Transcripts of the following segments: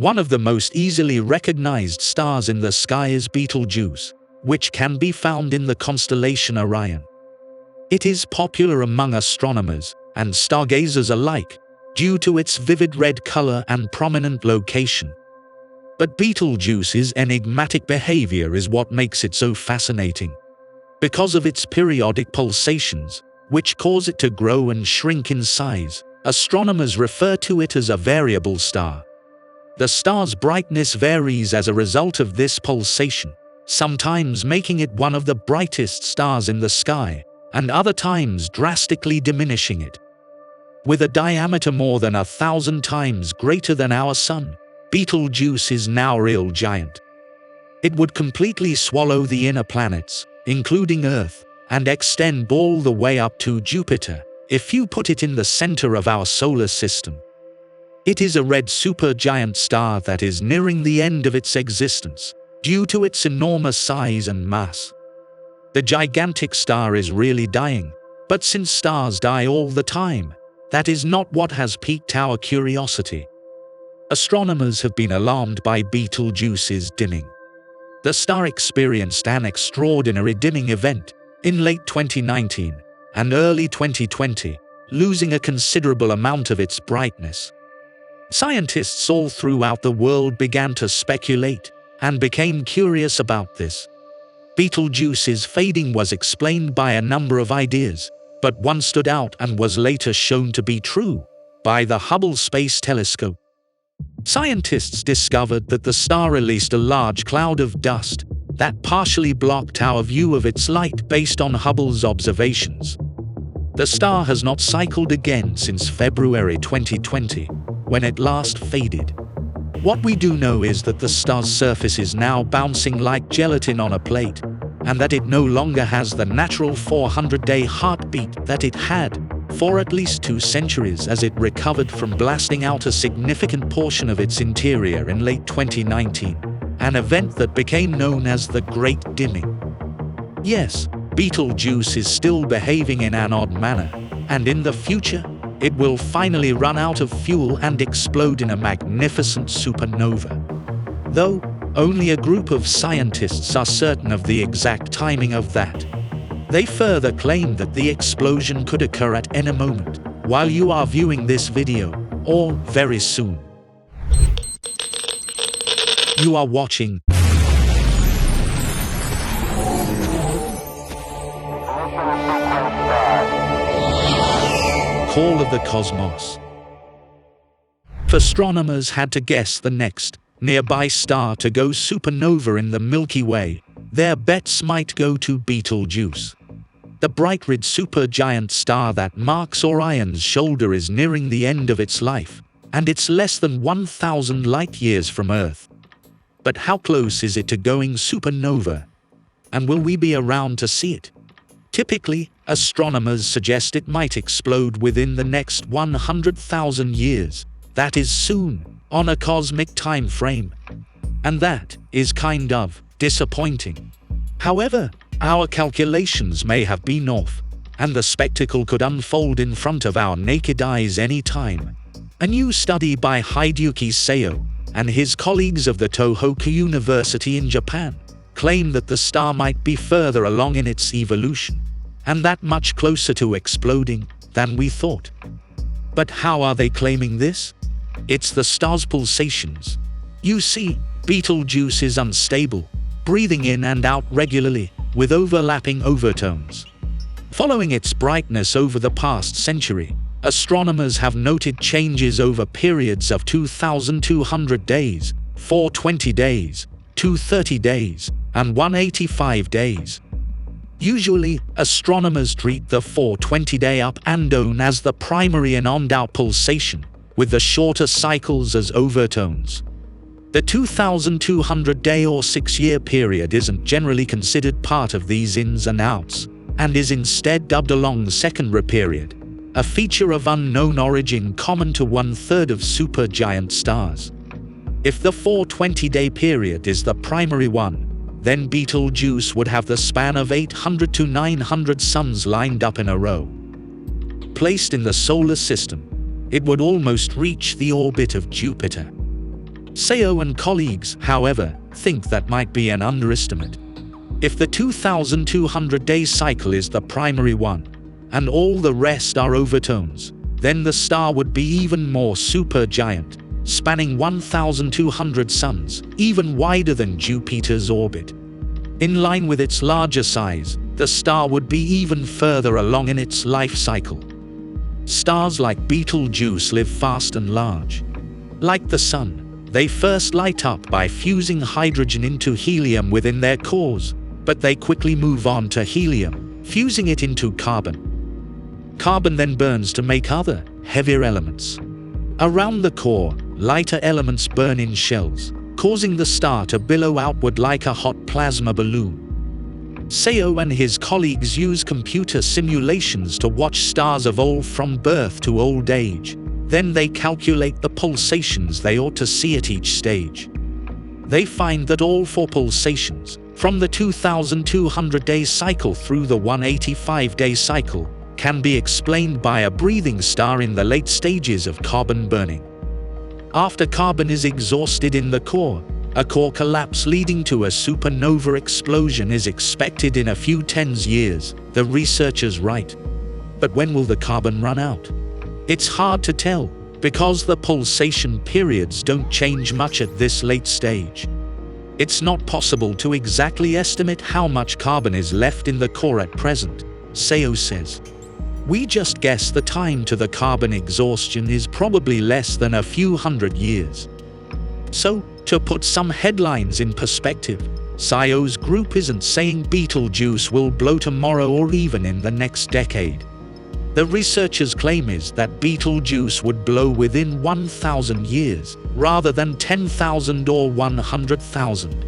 One of the most easily recognized stars in the sky is Betelgeuse, which can be found in the constellation Orion. It is popular among astronomers and stargazers alike due to its vivid red color and prominent location. But Betelgeuse's enigmatic behavior is what makes it so fascinating. Because of its periodic pulsations, which cause it to grow and shrink in size, astronomers refer to it as a variable star. The star's brightness varies as a result of this pulsation, sometimes making it one of the brightest stars in the sky, and other times drastically diminishing it. With a diameter more than 1,000 times greater than our Sun, Betelgeuse is now a real giant. It would completely swallow the inner planets, including Earth, and extend all the way up to Jupiter, if you put it in the center of our solar system. It is a red supergiant star that is nearing the end of its existence, due to its enormous size and mass. The gigantic star is really dying, but since stars die all the time, that is not what has piqued our curiosity. Astronomers have been alarmed by Betelgeuse's dimming. The star experienced an extraordinary dimming event in late 2019 and early 2020, losing a considerable amount of its brightness. Scientists all throughout the world began to speculate and became curious about this. Betelgeuse's fading was explained by a number of ideas, but one stood out and was later shown to be true by the Hubble Space Telescope. Scientists discovered that the star released a large cloud of dust that partially blocked our view of its light based on Hubble's observations. The star has not cycled again since February 2020, when it last faded. What we do know is that the star's surface is now bouncing like gelatin on a plate, and that it no longer has the natural 400-day heartbeat that it had for at least 2 centuries as it recovered from blasting out a significant portion of its interior in late 2019, an event that became known as the Great Dimming. Yes, Betelgeuse is still behaving in an odd manner, and in the future, it will finally run out of fuel and explode in a magnificent supernova. Though, only a group of scientists are certain of the exact timing of that. They further claim that the explosion could occur at any moment, while you are viewing this video, or very soon. You are watching Call of the Cosmos. If astronomers had to guess the next nearby star to go supernova in the Milky Way, their bets might go to Betelgeuse. The bright red supergiant star that marks Orion's shoulder is nearing the end of its life, and it's less than 1,000 light-years from Earth. But how close is it to going supernova? And will we be around to see it? Typically, astronomers suggest it might explode within the next 100,000 years, that is soon, on a cosmic time frame. And that is kind of disappointing. However, our calculations may have been off, and the spectacle could unfold in front of our naked eyes any time. A new study by Hideyuki Seo and his colleagues of the Tohoku University in Japan claim that the star might be further along in its evolution, and that much closer to exploding than we thought. But how are they claiming this? It's the star's pulsations. You see, Betelgeuse is unstable, breathing in and out regularly, with overlapping overtones. Following its brightness over the past century, astronomers have noted changes over periods of 2,200 days, 420 days, 230 days, and 185 days. Usually, astronomers treat the 420-day up and down as the primary and on-out pulsation, with the shorter cycles as overtones. The 2,200-day or 6-year period isn't generally considered part of these ins and outs, and is instead dubbed a long secondary period, a feature of unknown origin common to 1/3 of supergiant stars. If the 420-day period is the primary one, then Betelgeuse would have the span of 800 to 900 suns lined up in a row. Placed in the solar system, it would almost reach the orbit of Jupiter. Seo and colleagues, however, think that might be an underestimate. If the 2,200-day cycle is the primary one, and all the rest are overtones, then the star would be even more supergiant, spanning 1,200 suns, even wider than Jupiter's orbit. In line with its larger size, the star would be even further along in its life cycle. Stars like Betelgeuse live fast and large. Like the Sun, they first light up by fusing hydrogen into helium within their cores, but they quickly move on to helium, fusing it into carbon. Carbon then burns to make other, heavier elements. Around the core, lighter elements burn in shells, causing the star to billow outward like a hot plasma balloon. Seo and his colleagues use computer simulations to watch stars evolve from birth to old age. Then they calculate the pulsations they ought to see at each stage. They find that all 4 pulsations, from the 2,200-day cycle through the 185-day cycle, can be explained by a breathing star in the late stages of carbon burning. After carbon is exhausted in the core, a core collapse leading to a supernova explosion is expected in a few tens years, the researchers write. But when will the carbon run out? It's hard to tell, because the pulsation periods don't change much at this late stage. It's not possible to exactly estimate how much carbon is left in the core at present, Seo says. We just guess the time to the carbon exhaustion is probably less than a few hundred years. So, to put some headlines in perspective, Seo's group isn't saying Betelgeuse will blow tomorrow or even in the next decade. The researchers' claim is that Betelgeuse would blow within 1,000 years, rather than 10,000 or 100,000.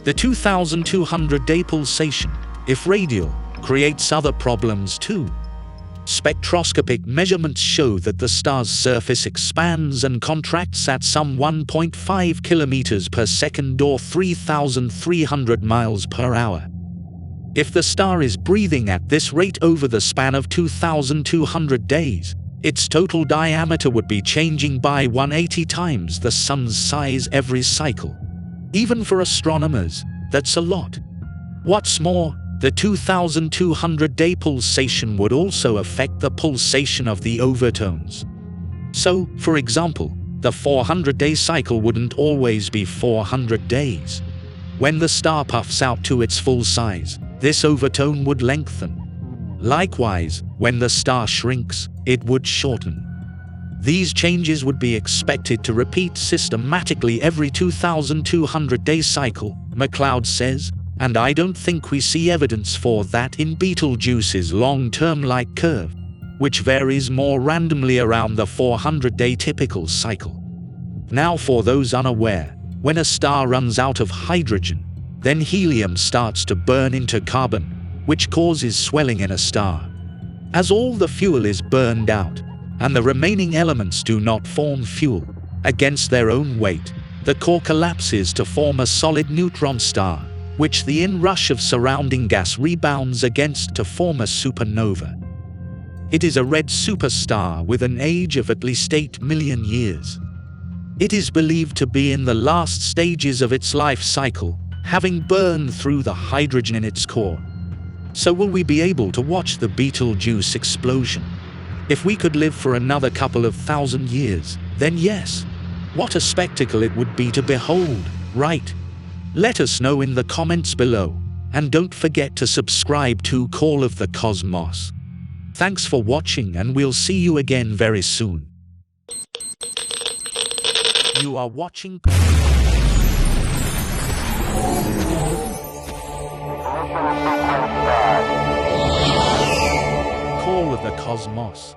The 2,200-day pulsation, if radial, creates other problems too. Spectroscopic measurements show that the star's surface expands and contracts at some 1.5 kilometers per second or 3,300 miles per hour. If the star is breathing at this rate over the span of 2,200 days, its total diameter would be changing by 180 times the Sun's size every cycle. Even for astronomers, that's a lot. What's more, the 2,200-day pulsation would also affect the pulsation of the overtones. So, for example, the 400-day cycle wouldn't always be 400 days. When the star puffs out to its full size, this overtone would lengthen. Likewise, when the star shrinks, it would shorten. These changes would be expected to repeat systematically every 2,200-day cycle, McLeod says, and I don't think we see evidence for that in Betelgeuse's long-term light curve, which varies more randomly around the 400-day typical cycle. Now, for those unaware, when a star runs out of hydrogen, then helium starts to burn into carbon, which causes swelling in a star. As all the fuel is burned out, and the remaining elements do not form fuel, against their own weight, the core collapses to form a solid neutron star, which the inrush of surrounding gas rebounds against to form a supernova. It is a red superstar with an age of at least 8 million years. It is believed to be in the last stages of its life cycle, having burned through the hydrogen in its core. So will we be able to watch the Betelgeuse explosion? If we could live for another couple of thousand years, then yes. What a spectacle it would be to behold, right? Let us know in the comments below, and don't forget to subscribe to Call of the Cosmos. Thanks for watching, and we'll see you again very soon. You are watching Call of the Cosmos.